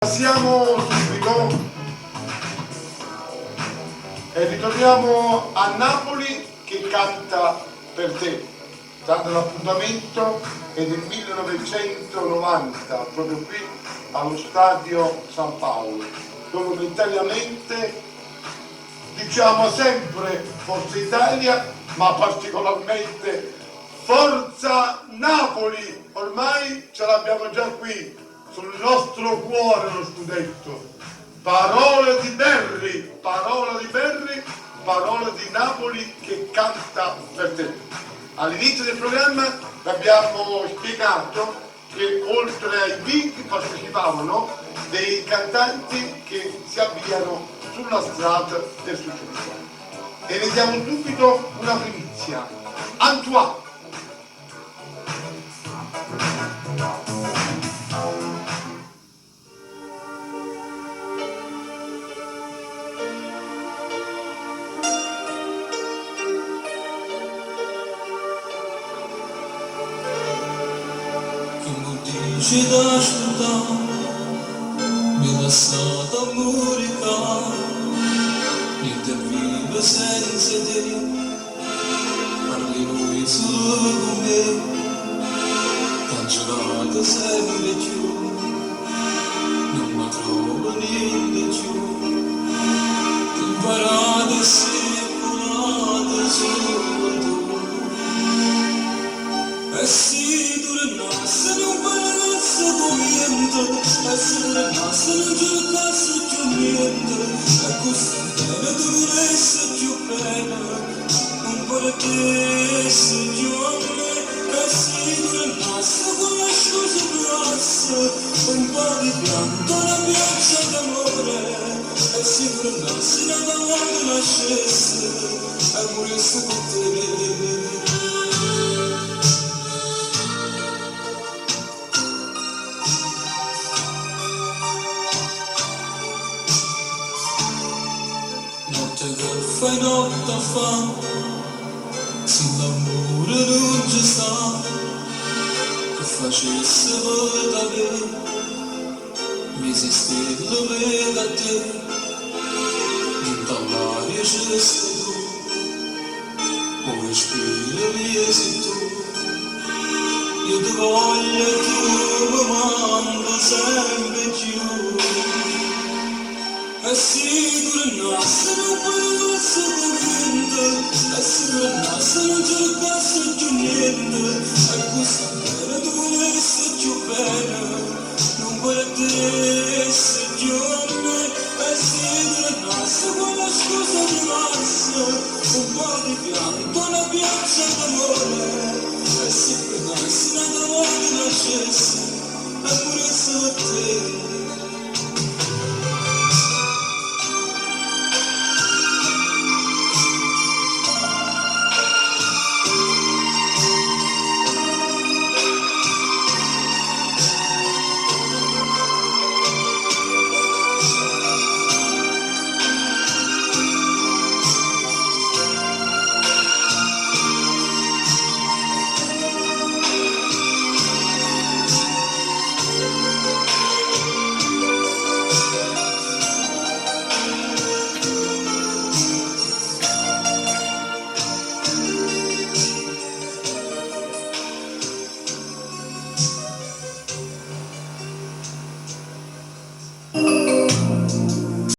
Passiamo subito e ritorniamo a Napoli che canta per te. Tanto l'appuntamento è del 1990, proprio qui allo stadio San Paolo, dove momentaneamente diciamo sempre Forza Italia, ma particolarmente Forza Napoli. Ormai ce l'abbiamo già qui sul nostro cuore lo scudetto. Parole di Berri, parola di Berri, parole di Napoli che canta per te. All'inizio del programma vi abbiamo spiegato che oltre ai big partecipavano dei cantanti che si avviano sulla strada del successo. E ne diamo subito una primizia. Antoine. Dice d'ascoltare, mi è lasciata morire, niente vive senza te, parli lui solo con me, cancellata sempre più, non mi trovo niente più, imparate e secolate solo tu, e sì tu le nasce non essere rimasto non giocasse più niente e così bene tu volessi più bene non volessi più a me e sì tu rimasto con le scuse grasse un po' di pianto una pioggia d'amore e sì tu rimasto nella volta nascesse e morisse con te. Fai notte fa, se l'amore non ci sta, che facesse per te, mi si stella per a te, in t'allaria c'è sei tu, o respiro via sei tu, io ti voglio e tu mi manda sempre più. E sì, tu non non puoi essere niente, e se non cercasse più niente, e così bene tu volessi più bene, non vuole te.